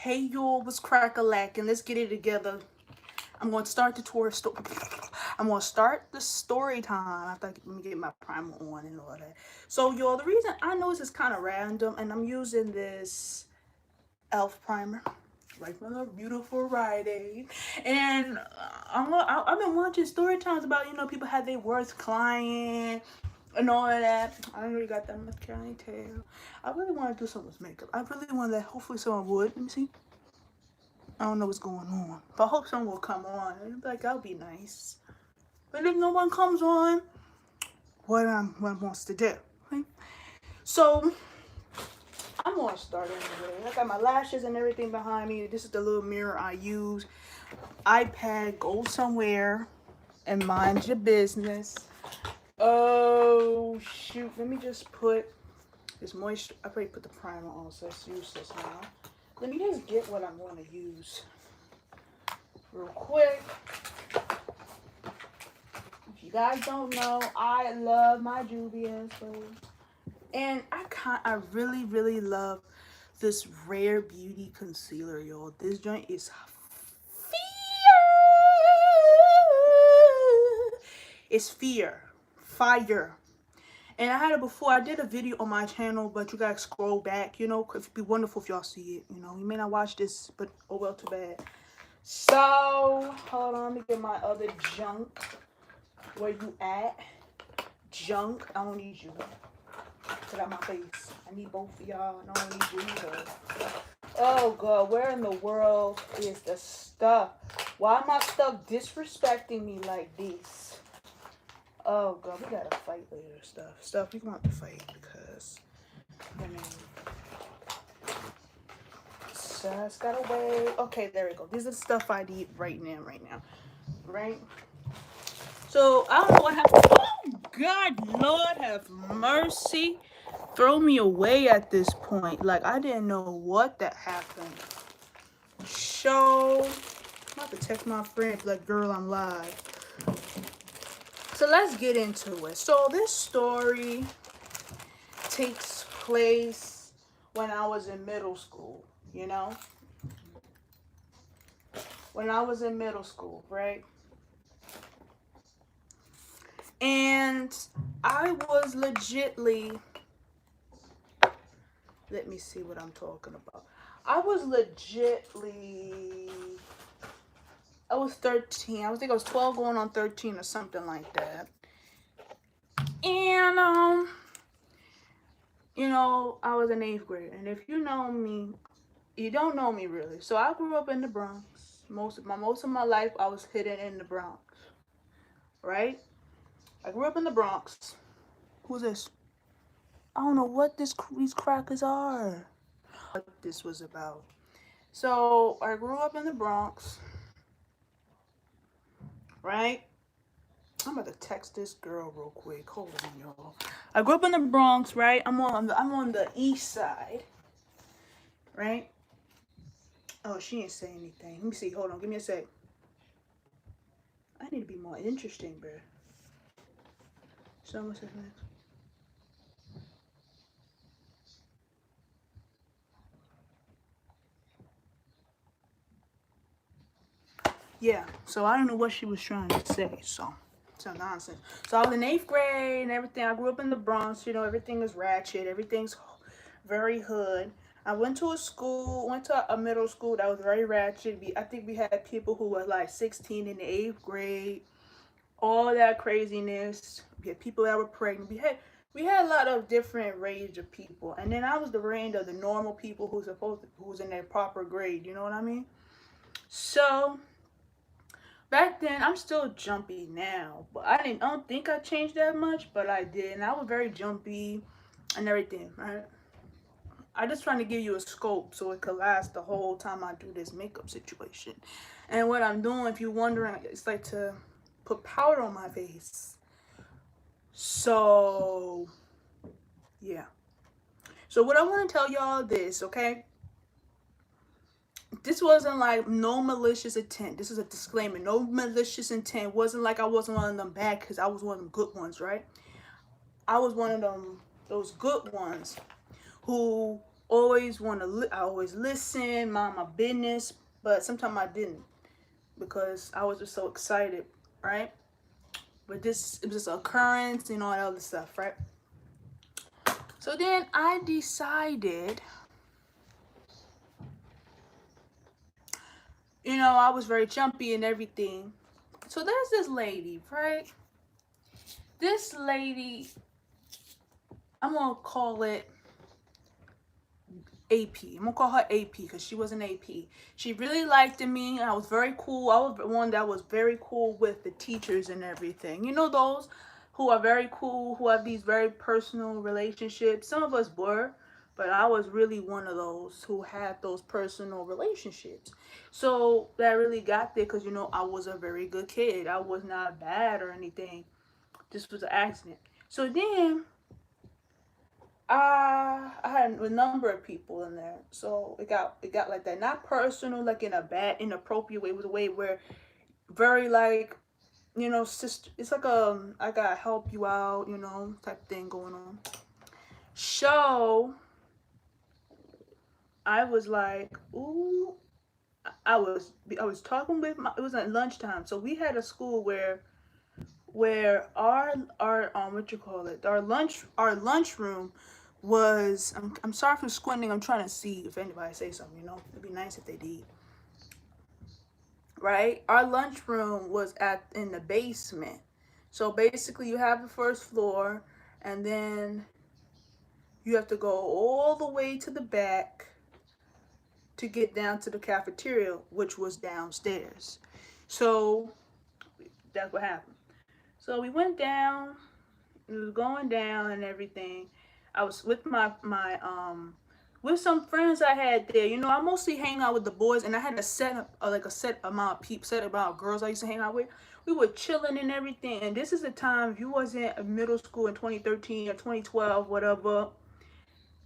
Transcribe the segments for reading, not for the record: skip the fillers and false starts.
Hey y'all, what's crack-a-lackin'? Let's get it together. I'm going to start the tour. I'm going to start the story time after let me get my primer on and all that. So y'all, the reason I know this is kind of random, and I'm using this e.l.f. primer right from the beautiful Rite Aid, and I've been watching story times about people had their worst client and all of that. I don't really got that much clientele. I really want to do something with makeup. I really want that. Hopefully someone would. Let me see. I don't know what's going on, but I hope someone will come on. Like, that'll be nice. But if no one comes on, what wants to do? Okay? So I'm gonna start anyway. I got my lashes and everything behind me. This is the little mirror I use. iPad, go somewhere and mind your business. Oh shoot! Let me just put this moisture. I already put the primer on, so it's useless now. Let me just get what I'm going to use real quick. If you guys don't know, I love my Juvia's, and I really love this Rare Beauty concealer, y'all. This joint is fire. It's fire. And I had it before. I did a video on my channel, but you guys scroll back. It'd be wonderful if y'all see it. You may not watch this, but oh well, too bad. So hold on, let me get my other junk. Where you at? Junk. I don't need you. Get out my face. I need both of y'all. I don't need you either. Oh god, where in the world is the stuff? Why am my stuff disrespecting me like this? Oh god, we gotta fight later. Stuff we want to fight because just gotta wait. Okay, there we go. These are the stuff I need right now. Right? So I don't know what happened. Oh God, Lord have mercy. Throw me away at this point. Like, I didn't know what that happened. So I'm about to text my friend, like, girl, I'm live. So let's get into it. So this story takes place when I was in middle school, When I was in middle school, right? And I was legitly, let me see what I'm talking about. I was 13. I think I was 12 going on 13 or something like that. And, I was in 8th grade. And if you know me, you don't know me really. So I grew up in the Bronx. Most of my life, I was hidden in the Bronx. Right? I grew up in the Bronx. Who's this? I don't know what these crackers are. What this was about. So I grew up in the Bronx. Right? I'm about to text this girl real quick. Hold on, y'all. I grew up in the Bronx, right? I'm on the east side, right? Oh, she didn't say anything. Let me see. Hold on. Give me a sec. I need to be more interesting, bro. So what's this next? Yeah. So I don't know what she was trying to say. So nonsense. So I was in 8th grade and everything. I grew up in the Bronx. Everything is ratchet. Everything's very hood. I went to a middle school that was very ratchet. I think we had people who were like 16 in the 8th grade. All that craziness. We had people that were pregnant. We had a lot of different range of people. And then I was the range of the normal people who was in their proper grade. You know what I mean? So back then, I'm still jumpy now, but I don't think I changed that much, but I did, and I was very jumpy and everything, right? I just trying to give you a scope so it could last the whole time I do this makeup situation. And what I'm doing, if you're wondering, it's like to put powder on my face. So, yeah. So what I want to tell y'all this, okay? This wasn't like no malicious intent. This is a disclaimer. No malicious intent. It wasn't like I wasn't one of them bad because I was one of them good ones, right? I was one of those good ones who always want to, I always listen, mind my business, but sometimes I didn't because I was just so excited, right? But this, it was just an occurrence and all that other stuff, right? So then I decided, you know, I was very jumpy and everything. So there's this lady, right? This lady, I'm gonna call it AP. I'm gonna call her AP because she was an AP. She really liked me. I was very cool. I was one that was very cool with the teachers and everything. You know, those who are very cool, who have these very personal relationships. Some of us were, but I was really one of those who had those personal relationships. So that really got there because, you know, I was a very good kid. I was not bad or anything. This was an accident. So then I had a number of people in there, so it got like that. Not personal, like in a bad, inappropriate way. It was a way where very like, you know, sister. It's like I gotta help you out, you know, type thing going on. So I was like, ooh, I was talking with my. It was at lunchtime, so we had a school where our what you call it, our lunchroom was, I'm sorry for squinting, I'm trying to see if anybody say something, you know, it'd be nice if they did, right? Our lunchroom was at in the basement. So basically you have the first floor and then you have to go all the way to the back to get down to the cafeteria, which was downstairs. So that's what happened. So we went down, it was going down and everything. I was with my with some friends I had there. You know, I mostly hang out with the boys, and I had a set like a set amount of people, set amount of girls I used to hang out with. We were chilling and everything. And this is the time, if you wasn't in middle school in 2013 or 2012, whatever,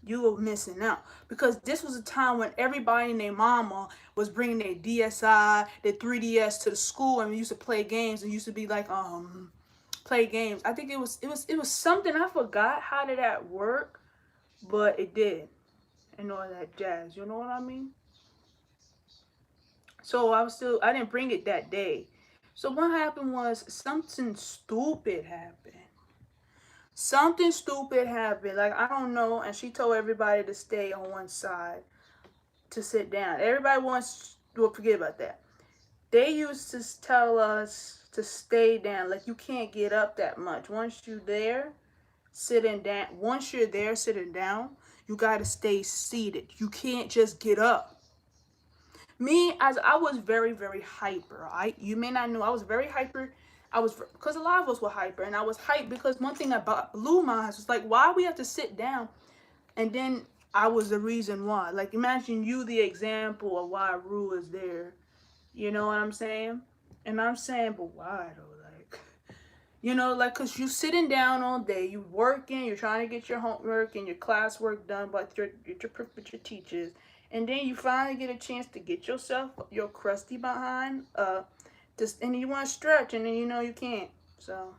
you were missing out, because this was a time when everybody and their mama was bringing their DSi, their 3DS to the school, and we used to play games. And used to be like play games. I think it was something, I forgot how did that work, but it did, and all that jazz. You know what I mean? So I didn't bring it that day. So what happened was something stupid happened. Something stupid happened. Like, I don't know. And she told everybody to stay on one side to sit down. Everybody wants, well, forget about that. They used to tell us to stay down. Like, you can't get up that much. Once you're there sitting down, you got to stay seated. You can't just get up. Me, as I was very, very hyper. You may not know, I was very hyper. Because a lot of us were hyper, and I was hyped because one thing about blew my eyes was like, why we have to sit down? And then I was the reason why. Like, imagine you the example of why Rue is there. You know what I'm saying? And I'm saying, but why though? Like, you know, like, because you sitting down all day, you working, you're trying to get your homework and your classwork done with your teachers. And then you finally get a chance to get yourself, your crusty behind, and you want to stretch, and then you know you can't. So,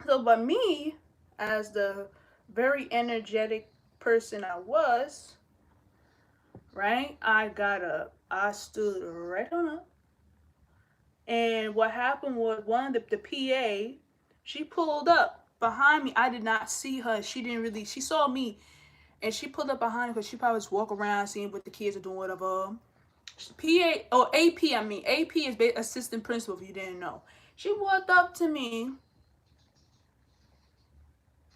but me, as the very energetic person I was, right, I got up. I stood right on up. And what happened was one of the PA, she pulled up behind me. I did not see her. She saw me, and she pulled up behind me because she probably just walk around seeing what the kids are doing, whatever. PA, or AP, I mean. AP is assistant principal, if you didn't know. She walked up to me.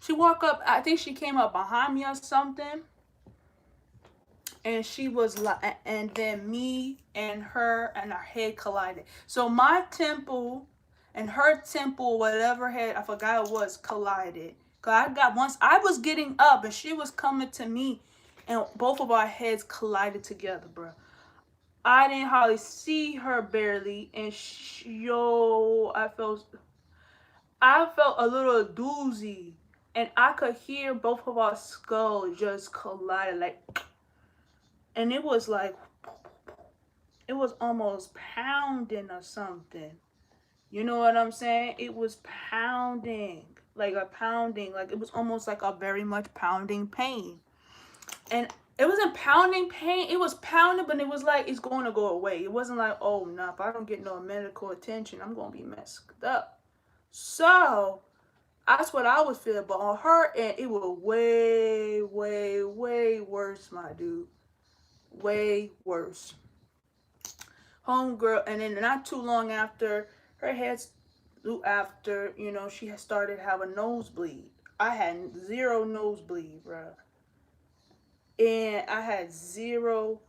She walked up, I think she came up behind me or something. And she was like, and then me and her and our head collided. So my temple and her temple, whatever head, I forgot it was, collided. Cause once I was getting up and she was coming to me, and both of our heads collided together, bro. I didn't hardly see her, barely, and I felt a little doozy, and I could hear both of our skulls just collide, like, and it was like, it was almost pounding or something. You know what I'm saying? It was pounding, like a pounding, like it was almost like a very much pounding pain. And it wasn't pounding pain. It was pounding, but it was like it's going to go away. It wasn't like, oh no, if I don't get no medical attention, I'm gonna be messed up. So that's what I was feeling. But on her end, it was way, way, way worse, my dude. Way worse. Homegirl, and then not too long after, her head, after, you know, she had started having a nosebleed. I had zero nosebleed, bro. And I had zero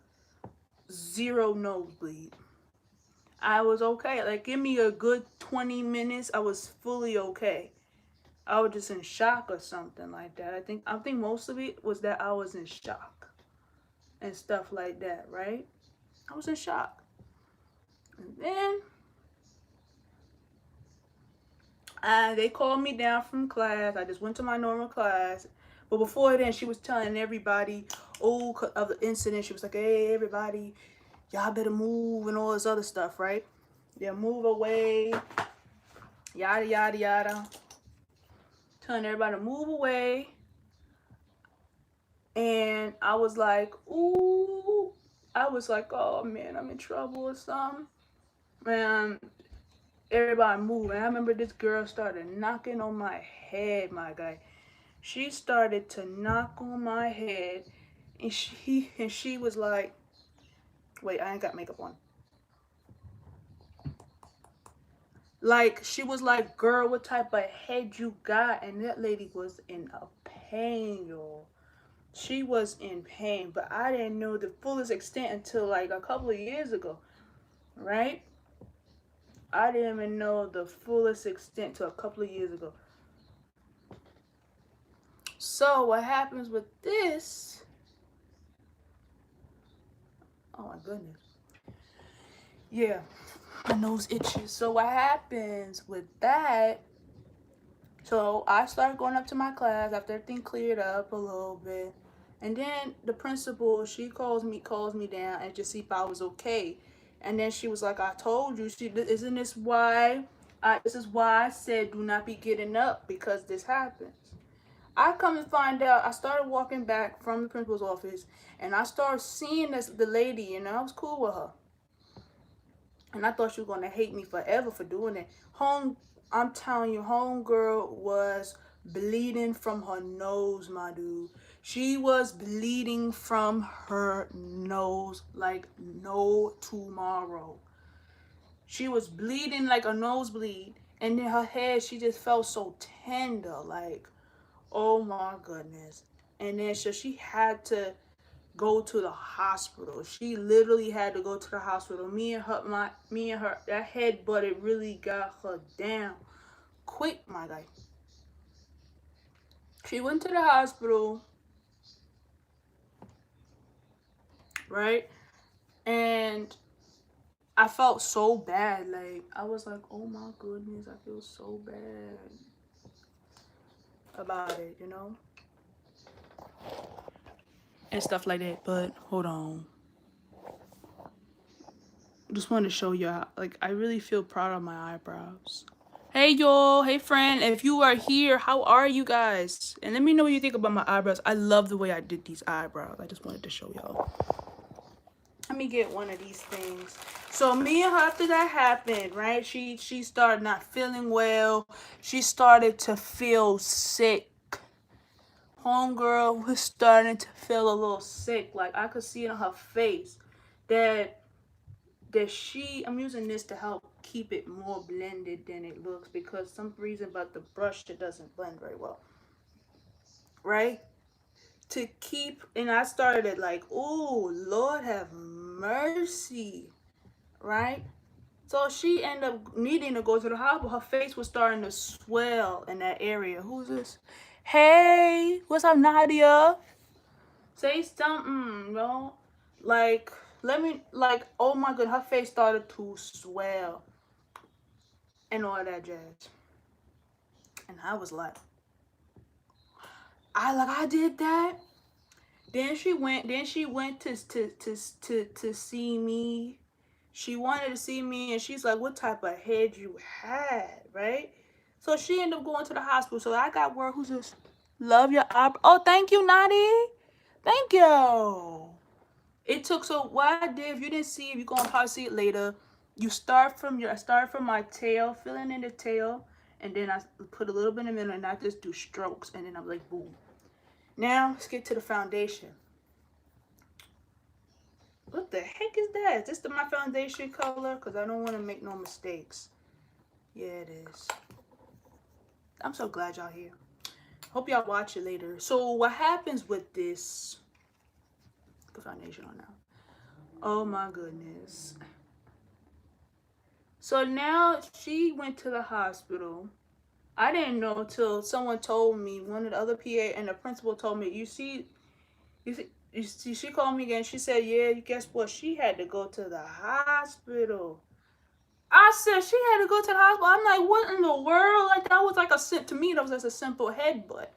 nosebleed. I was okay. Like, give me a good 20 minutes. I was fully okay. I was just in shock or something like that. I think most of it was that I was in shock and stuff like that, right? I was in shock. And then they called me down from class. I just went to my normal class. But before then, she was telling everybody, oh, of the incident. She was like, hey, everybody, y'all better move and all this other stuff, right? Yeah, move away, yada, yada, yada. Telling everybody to move away. And I was like, ooh. I was like, oh, man, I'm in trouble or something. Man, everybody moved. And I remember this girl started knocking on my head, my guy. She started to knock on my head. And she was like, wait, I ain't got makeup on. Like, she was like, girl, what type of head you got? And that lady was in a pain, y'all. She was in pain, but I didn't know the fullest extent until like a couple of years ago, right? I didn't even know the fullest extent till a couple of years ago. So what happens with this? Oh my goodness. Yeah, my nose itches. So what happens with that? So I started going up to my class after everything cleared up a little bit. And then the principal, she calls me down and just see if I was okay. And then she was like, I told you, isn't this why? This is why I said do not be getting up, because this happens. I come to find out, I started walking back from the principal's office, and I started seeing the lady, and I was cool with her. And I thought she was going to hate me forever for doing it. I'm telling you, homegirl was bleeding from her nose, my dude. She was bleeding from her nose like no tomorrow. She was bleeding like a nosebleed. And then her head, she just felt so tender. Like, oh my goodness. And then so she had to go to the hospital. She literally had to go to the hospital. Me and her, that head butted really got her down quick, my guy. She went to the hospital, right? And I felt so bad. Like, I was like, oh my goodness, I feel so bad about it, you know? And stuff like that. But hold on. Just wanted to show y'all, like, I really feel proud of my eyebrows. Hey y'all, hey friend, if you are here, how are you guys? And let me know what you think about my eyebrows. I love the way I did these eyebrows. I just wanted to show y'all. Let me get one of these things. So me and her, after that happened, right? She started not feeling well. She started to feel sick. Homegirl was starting to feel a little sick. Like, I could see it on her face that I'm using this to help keep it more blended than it looks, because some reason about the brush, it doesn't blend very well, right? To keep, and I started like, oh Lord have mercy, right? So she ended up needing to go to the hospital. Her face was starting to swell in that area. Who's this? Hey, what's up, Nadia? Say something, yo. Like, let me, like, oh my god, her face started to swell and all that jazz. And I was like, I did that. Then she went to see me. She wanted to see me, and she's like, what type of head you had, right? So she ended up going to the hospital. So I got word, who's this? Love your eyebrow. Oh, thank you, Nadi. Thank you. It took, so what I did, if you didn't see, if you're gonna probably see it later, you start from I start from my tail, filling in the tail, and then I put a little bit in the middle, and I just do strokes, and then I'm like, boom. Now let's get to the foundation. What the heck is that? Is this my foundation color? Because I don't want to make no mistakes. Yeah, it is. I'm so glad y'all here. Hope y'all watch it later. So what happens with this? The foundation on now. Oh my goodness. So now she went to the hospital. I didn't know until someone told me, one of the other PA and the principal told me, you see, she called me again. She said, yeah, guess what? She had to go to the hospital. I said she had to go to the hospital. I'm like, what in the world? Like, that was like to me, that was just a simple headbutt.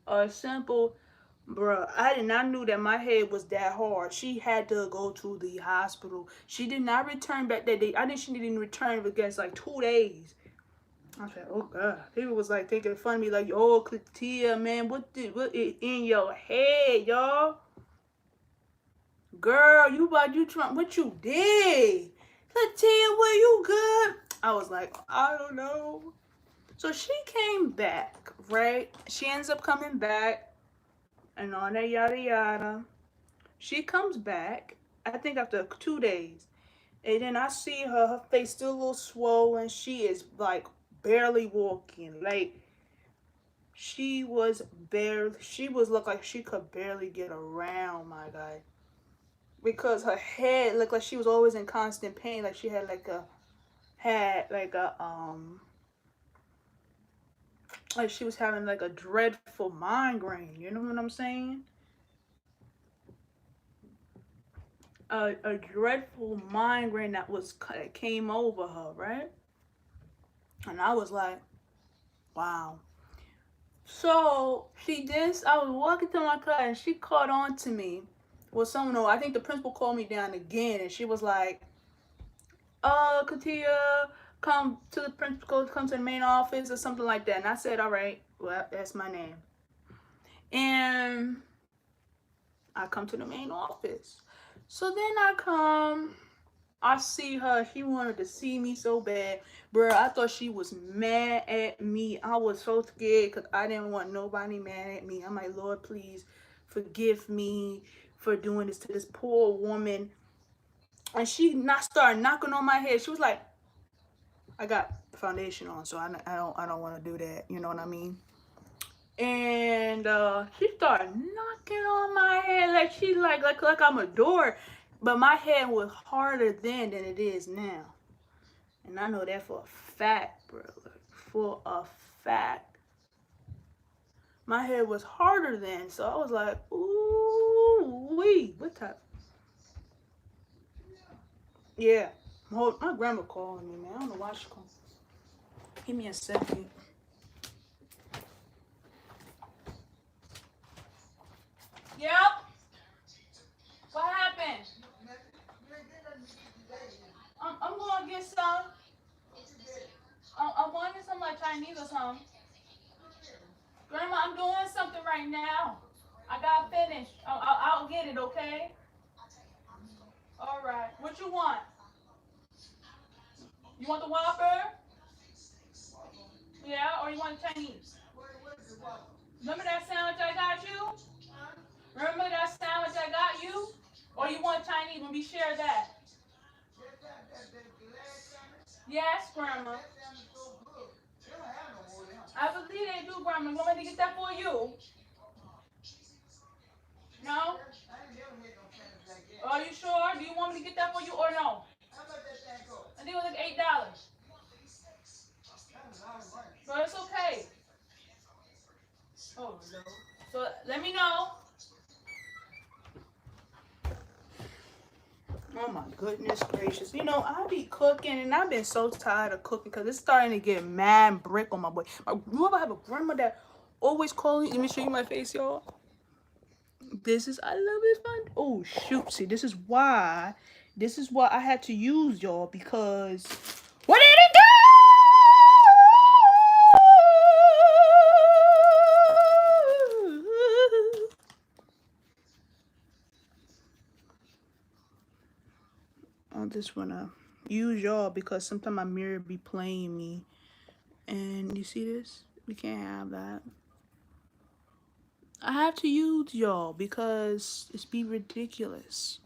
A simple, bruh, I knew that my head was that hard. She had to go to the hospital. She did not return back that day. I think she didn't return for against like 2 days. I said, oh God. People was like taking fun of me, like, oh, Katia, man, what is in your head, y'all? Girl, you Trump, what you did? Katia, were you good? I was like, I don't know. So she came back, right? She ends up coming back and all that yada yada. She comes back, I think after 2 days. And then I see her face still a little swollen. She is like barely walking. Like she was looked like she could barely get around, my guy. Because her head looked like she was always in constant pain. Like she had like like she was having like a dreadful migraine. You know what I'm saying? A dreadful migraine that came over her, right? And I was like, wow. So I was walking to my car and she caught on to me. Well, I think the principal called me down again and she was like, Katia, come to the principal, come to the main office or something like that. And I said, all right, well, that's my name. And I come to the main office. So then I see her. She wanted to see me so bad. Bruh, I thought she was mad at me. I was so scared because I didn't want nobody mad at me. I'm like, Lord, please forgive me for doing this to this poor woman. And she started knocking on my head. She was like, I got foundation on, so I don't want to do that. You know what I mean? And she started knocking on my head like she like I'm a door. But my head was harder then than it is now. And I know that for a fact, bro. Like, for a fact. My head was harder then. So I was like, ooh, wee. What type? Yeah. My grandma calling me, man. I don't know why she called. Give me a second. Yep. What happened? I'm going to get some. I wanted some like Chinese or something. Grandma, I'm doing something right now. I got finished. I'll get it, okay? All right. What you want? You want the Whopper? Yeah, or you want Chinese? Remember that sandwich I got you? Remember that sandwich I got you? Or you want Chinese when we share that? Yes, Grandma. I believe they do, Grandma. You want me to get that for you? No? Are you sure? Do you want me to get that for you or no? I think it was like $8. But it's okay. Oh, no. So let me know. Oh my goodness gracious. You know, I be cooking and I've been so tired of cooking because it's starting to get mad brick on my boy. You ever have a grandma that always calling? Let me show you my face, y'all. I love this fun. Oh shoot. See, this is why I had to use y'all because what did it do? just wanna use y'all because sometimes my mirror be playing me. And you see this? We can't have that. I have to use y'all because it's be ridiculous.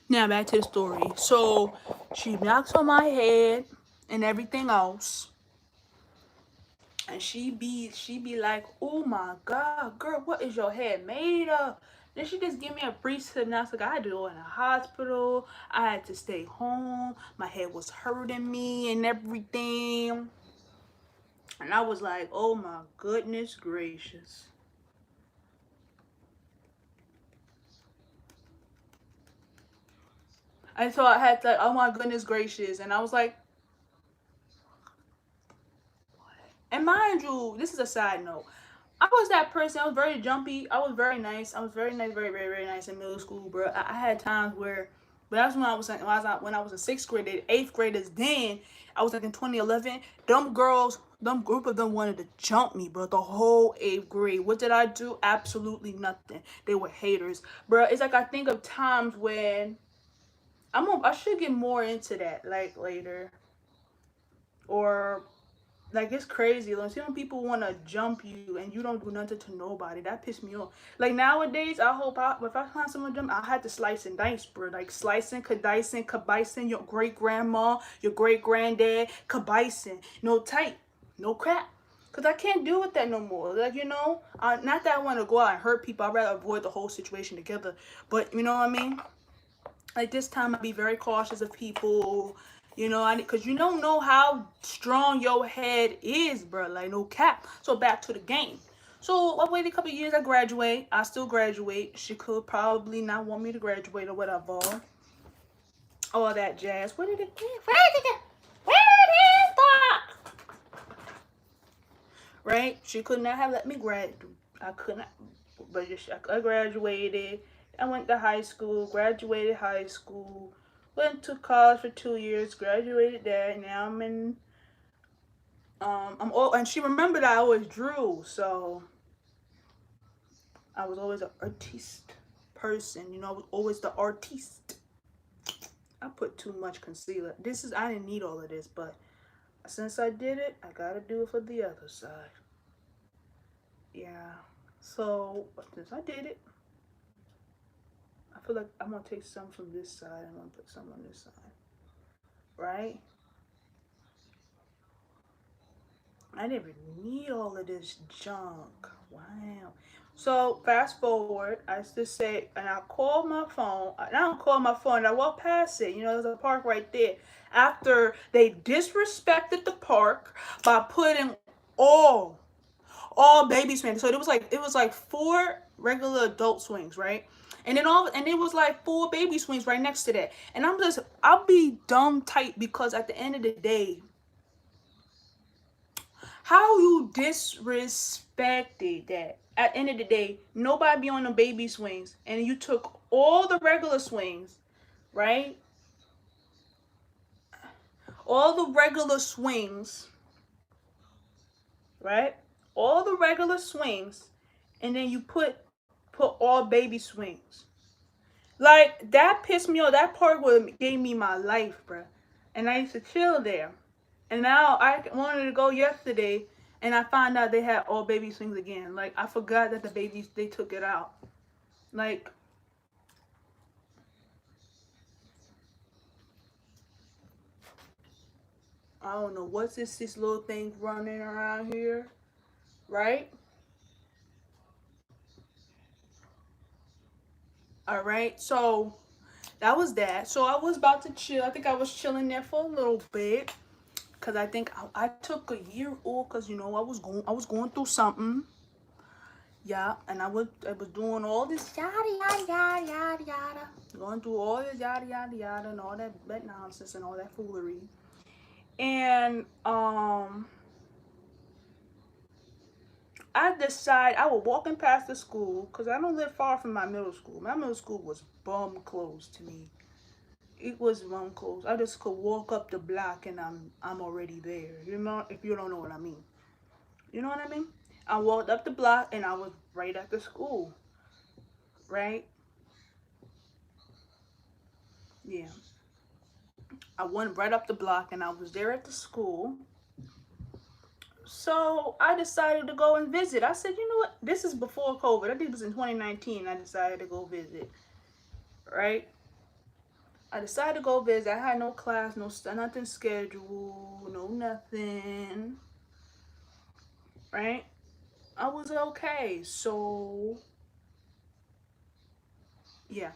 Now back to the story. So she knocks on my head and everything else. And she be like, oh my god, girl, what is your head made of? Then she just give me a brief synopsis. Like, I had to go in a hospital. I had to stay home. My head was hurting me and everything. And I was like, oh my goodness gracious. And so I had to, oh my goodness gracious. And I was like, and mind you, this is a side note. I was that person. I was very jumpy. I was very nice. I was very nice, very, very, very nice in middle school, bro. I had times where, but that's when I was when I was in sixth grade. The eighth graders. Then I was like in 2011. Them girls, them group of them wanted to jump me, bro. The whole eighth grade. What did I do? Absolutely nothing. They were haters, bro. It's like I think of times when I should get more into that like later, or like it's crazy. Like, see when people want to jump you and you don't do nothing to nobody. That pissed me off. Like nowadays, if I find someone jump, I had to slice and dice, bro. Like slicing, kadicing, kabicing your great grandma, your great granddad, kabicing. No type, no crap. Cause I can't deal with that no more. Like not that I want to go out and hurt people. I'd rather avoid the whole situation together. But you know what I mean? Like this time, I'd be very cautious of people. Because you don't know how strong your head is, bro. Like, no cap. So, back to the game. So, I waited a couple of years. I graduate. I still graduate. She could probably not want me to graduate or whatever. All that jazz. Where did it go? Where did it go? Right? She could not have let me graduate. I could not. But I graduated. I went to high school. Graduated high school. Went to college for 2 years, graduated there, and now I'm in I'm all, and she remembered I always drew, so I was always an artiste person, I was always the artiste. I put too much concealer. I didn't need all of this, but since I did it, I gotta do it for the other side. Yeah. So since I did it, I feel like I'm gonna take some from this side. I'm gonna put some on this side. Right? I didn't even need all of this junk. Wow. So fast forward, I just say, and I called my phone. I don't call my phone. I walk past it. There's a park right there. After they disrespected the park by putting all baby swings. So it was like 4 regular adult swings, right? And it was like 4 baby swings right next to that. And I'll be dumb tight because at the end of the day, how you disrespected that? At the end of the day, nobody be on the baby swings, and you took all the regular swings, right? All the regular swings, right? All the regular swings, and then you put all baby swings. Like that pissed me off. That part would gave me my life, bruh. And I used to chill there. And now I wanted to go yesterday, and I found out they had all baby swings again. Like I forgot that they took it out. Like I don't know what's this little thing running around here, right? All right, so that was that. So I was about to chill. I think I was chilling there for a little bit, cause I think I took a year off, cause I was going through something. Yeah, and I was doing all this yada yada yada yada yada, going through all this yada yada yada and all that nonsense and all that foolery. And I was walking past the school because I don't live far from my middle school. My middle school was bum close to me. It was bum close. I just could walk up the block and I'm already there. If you don't know what I mean. You know what I mean? I walked up the block and I was right at the school. Right? Yeah. I went right up the block and I was there at the school. So I decided to go and visit. I said, you know what? This is before COVID. I think it was in 2019. I decided to go visit. Right? I decided to go visit. I had no class, nothing scheduled, no nothing. Right? I was okay. So yeah,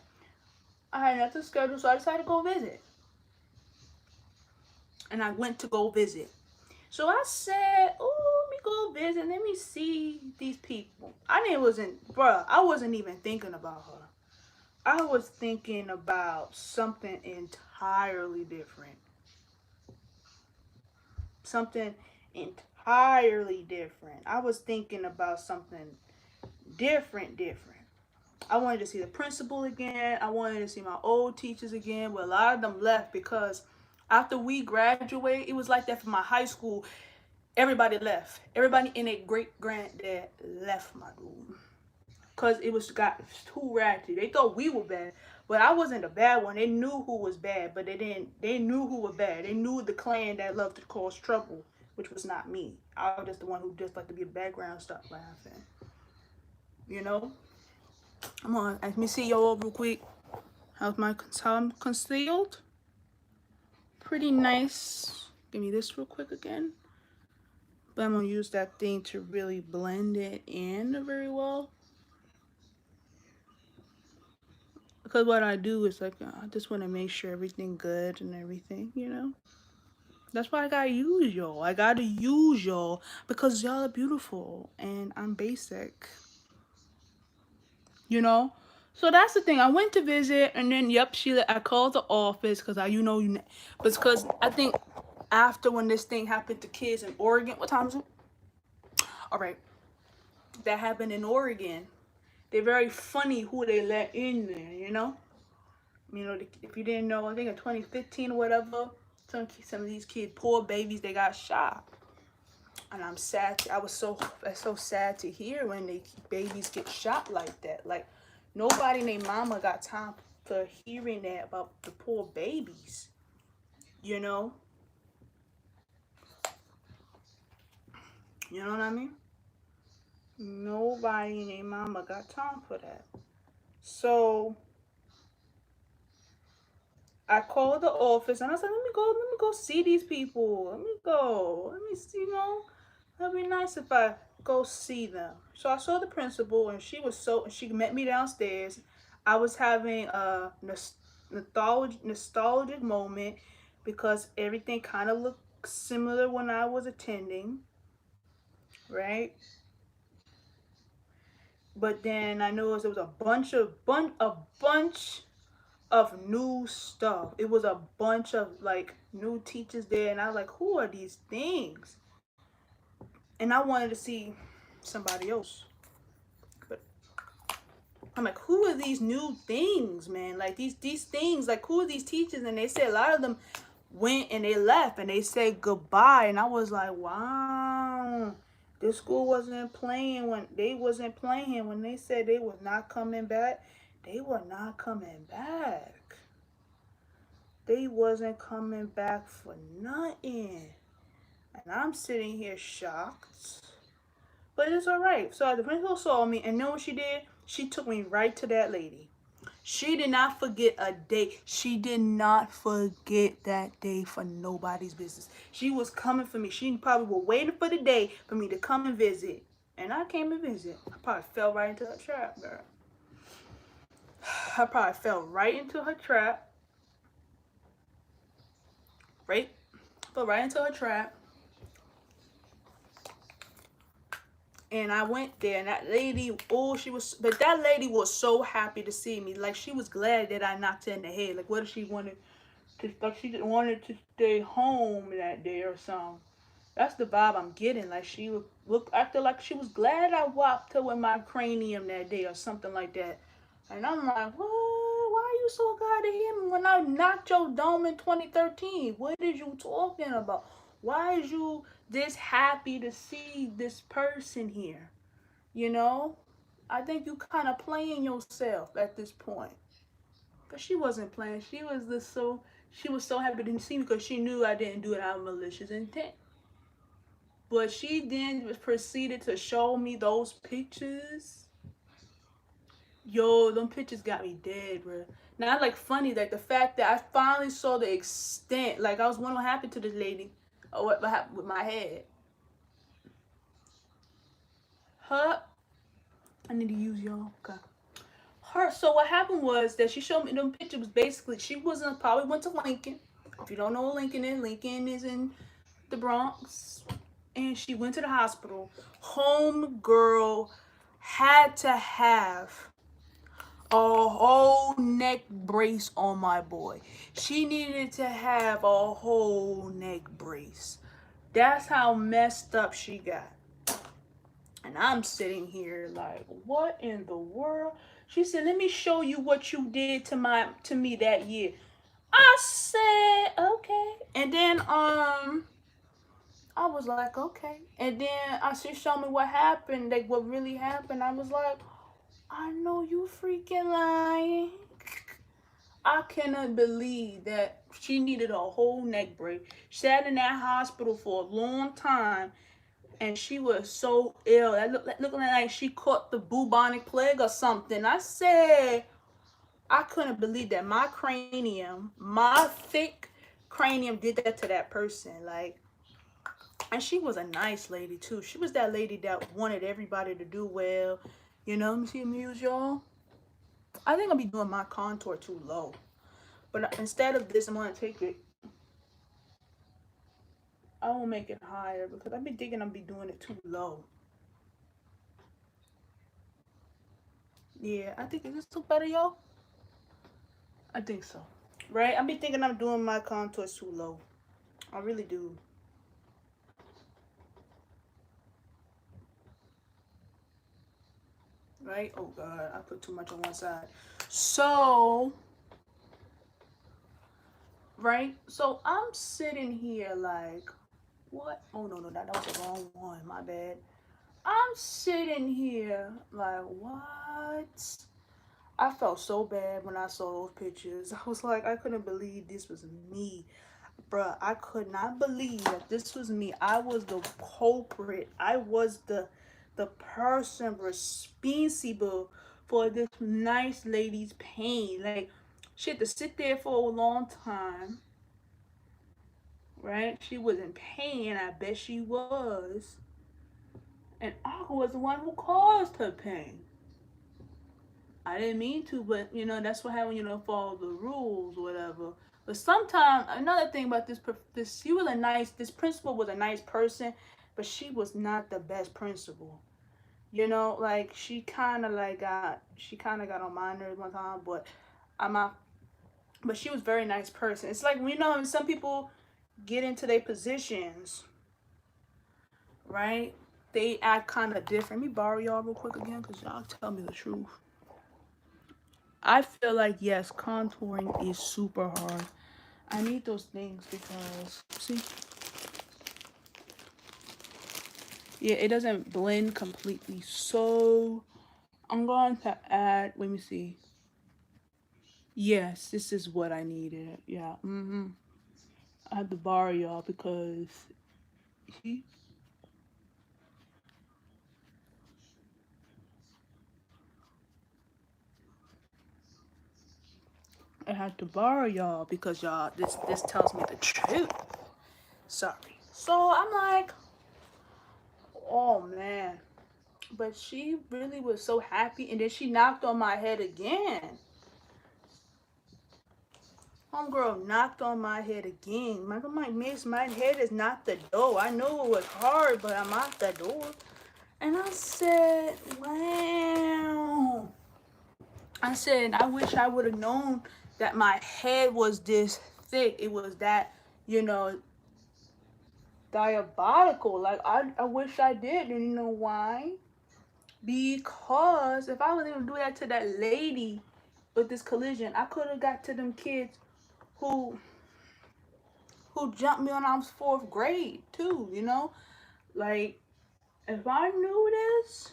I had nothing scheduled, so I decided to go visit. And I went to go visit. So I said, "Oh, let me go visit. Let me see these people." I wasn't even thinking about her. I was thinking about something entirely different. Something entirely different. I was thinking about something different. I wanted to see the principal again. I wanted to see my old teachers again. But a lot of them left because after we graduated, it was like that for my high school. Everybody left. Everybody and their great granddad left, my dude. Cause got too ratchet. They thought we were bad, but I wasn't the bad one. They knew who was bad, but they didn't. They knew who was bad. They knew the clan that loved to cause trouble, which was not me. I was just the one who just liked to be a background, stop laughing. You know. Come on, let me see y'all real quick. How's my concealed? Pretty nice. Give me this real quick again. But I'm gonna use that thing to really blend it in very well. Because what I do is like, I just want to make sure everything good and everything, you know? That's why I gotta use y'all. I gotta use y'all because y'all are beautiful and I'm basic, you know? So that's the thing. I went to visit and then, yep, I called the office because because I think after when this thing happened to kids in Oregon, what time is it? All right. That happened in Oregon. They're very funny who they let in there, you know? If you didn't know, I think in 2015 or whatever, some of these kids, poor babies, they got shot. And I'm sad. That's so sad to hear when babies get shot like that. Like nobody named mama got time for hearing that about the poor babies. You know? You know what I mean? Nobody named mama got time for that. So I called the office and I said, let me go see these people. Let me see, that'd be nice if I go see them. So I saw the principal and she met me downstairs. I was having a nostalgic moment because everything kind of looked similar when I was attending, right? But then I noticed there was a bunch of new stuff. It was a bunch of like new teachers there, and I was like, who are these things? And I wanted to see somebody else. But I'm like, who are these new things, man? Like these things, like who are these teachers? And they said a lot of them went and they left and they said goodbye. And I was like, wow. This school wasn't playing when they said they was not coming back. They were not coming back. They wasn't coming back for nothing. And I'm sitting here shocked. But it's alright. So the principal saw me and know what she did? She took me right to that lady. She did not forget a day. She did not forget that day for nobody's business. She was coming for me. She probably was waiting for the day for me to come and visit. And I came and visit. I probably fell right into her trap, girl. I probably fell right into her trap. Right? Fell right into her trap. And I went there, and that lady, but that lady was so happy to see me. Like, she was glad that I knocked her in the head. Like, what if she wanted to stay home that day or something? That's the vibe I'm getting. Like, she acted like she was glad I whopped her with my cranium that day or something like that. And I'm like, what? Why are you so glad to hear me when I knocked your dome in 2013? What is you talking about? Why is you this happy to see this person here. You know, I think you kind of playing yourself at this point. Cause she wasn't playing. She was so happy to see me because she knew I didn't do it out of malicious intent. But she then proceeded to show me those pictures. Yo, them pictures got me dead, bro. Now, like funny, like the fact that I finally saw the extent. Like I was wondering what happened to this lady, or what happened with my head. Her, I need to use y'all. Okay. Her. So what happened was that she showed me them pictures. Was basically she wasn't probably went to Lincoln. If you don't know what Lincoln is in the Bronx, and she went to the hospital. Home girl had to have a whole neck brace on my boy. She needed to have a whole neck brace. That's how messed up she got. And I'm sitting here like, what in the world? She said, "Let me show you what you did to me that year." I said, "Okay." And then I was like, "Okay." And then she showed me what happened, like what really happened. I was like, "I know you freaking lying." I cannot believe that she needed a whole neck brace. She sat in that hospital for a long time, and she was so ill. That looking like she caught the bubonic plague or something. I said, I couldn't believe that my thick cranium did that to that person. Like, and she was a nice lady too. She was that lady that wanted everybody to do well. You know, let me see Amuse y'all. I think I'll be doing my contour too low. But instead of this, I'm gonna take it. I will make it higher because I've been thinking I'll be doing it too low. Yeah, I think is this too better, y'all? I think so. Right? I've been thinking I'm doing my contours too low. I really do. Right? Oh God, I put too much on one side. So, right? So I'm sitting here like, what? Oh no, that was the wrong one. My bad. I'm sitting here like, what? I felt so bad when I saw those pictures. I was like, I couldn't believe this was me. Bruh, I could not believe that this was me. I was the culprit. I was the person responsible for this nice lady's pain. Like, she had to sit there for a long time, right? She was in pain. I bet she was. And I was the one who caused her pain. I didn't mean to, but that's what happened. Follow the rules, whatever. But sometimes another thing about this she was a nice. This principal was a nice person, but she was not the best principal. Like she kind of got on my nerves one time, but I'm not. But she was a very nice person. It's like when some people get into their positions, right? They act kind of different. Let me borrow y'all real quick again, cause y'all tell me the truth. I feel like yes, contouring is super hard. I need those things because see, yeah, it doesn't blend completely. So I'm going to add. Let me see. Yes, this is what I needed. Yeah. I had to borrow y'all because see, I had to borrow y'all because y'all this tells me the truth. Sorry. So I'm like, oh man. But she really was so happy, and then she knocked on my head again. Homegirl knocked on my head again. My head is not the door. I know it was hard, but I'm out the door. And I said, wow. I said, I wish I would have known that my head was this thick. It was that, you know, diabolical. Like, I wish I did. And you know why? Because if I was able to do that to that lady with this collision, I could have got to them kids who who jumped me when I was 4th grade too, you know? Like, if I knew this,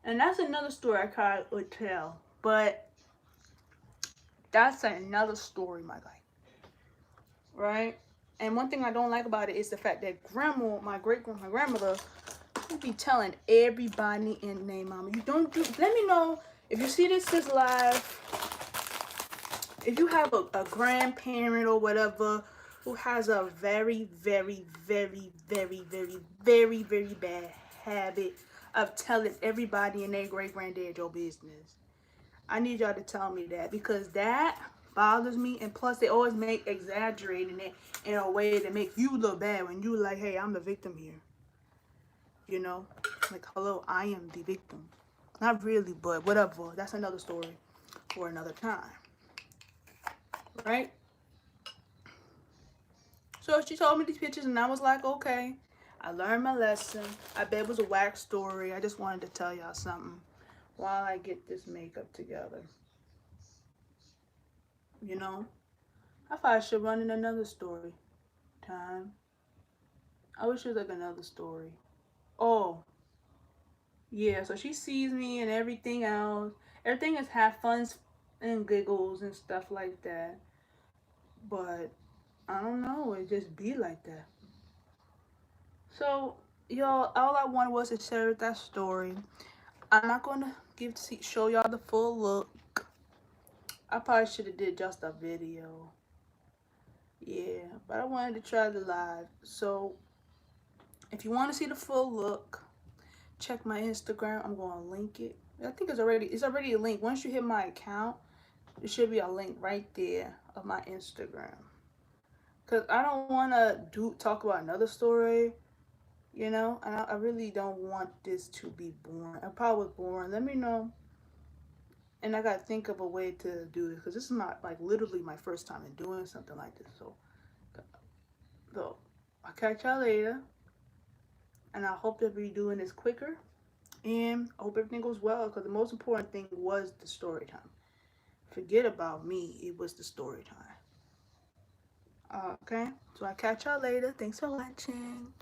and that's another story I kind of would tell, but that's another story, my guy, right? And one thing I don't like about it is the fact that grandma, my grandmother, would be telling everybody in name, mama, you don't do, let me know if you see this is live, if you have a grandparent or whatever who has a very, very, very, very, very, very, very bad habit of telling everybody and their great granddad your business. I need y'all to tell me that, because that bothers me. And plus, they always make exaggerating it in a way to make you look bad when you like, hey, I'm the victim here. You know, like, hello, I am the victim. Not really, but whatever. That's another story for another time. Right? So she told me these pictures, and I was like, okay, I learned my lesson. I bet it was a whack story. I just wanted to tell y'all something while I get this makeup together. You know, I thought I should run in another story time. I wish it was like another story. Oh, yeah, so she sees me and everything else. Everything is have fun and giggles and stuff like that. But I don't know, it just be like that. So, y'all, all I wanted was to share that story. I'm not gonna show y'all the full look. I probably should have did just a video. Yeah, but I wanted to try the live. So, if you want to see the full look, check my Instagram. I'm gonna link it. I think it's already a link. Once you hit my account, there should be a link right there of my Instagram. Cause I don't wanna talk about another story, you know, and I really don't want this to be boring. I probably was boring. Let me know. And I gotta think of a way to do this, because this is not like literally my first time in doing something like this. So I'll catch y'all later, and I hope that we're doing this quicker, and I hope everything goes well, because the most important thing was the story time. Forget about me, it was the story time. Okay, so I'll catch y'all later. Thanks for watching.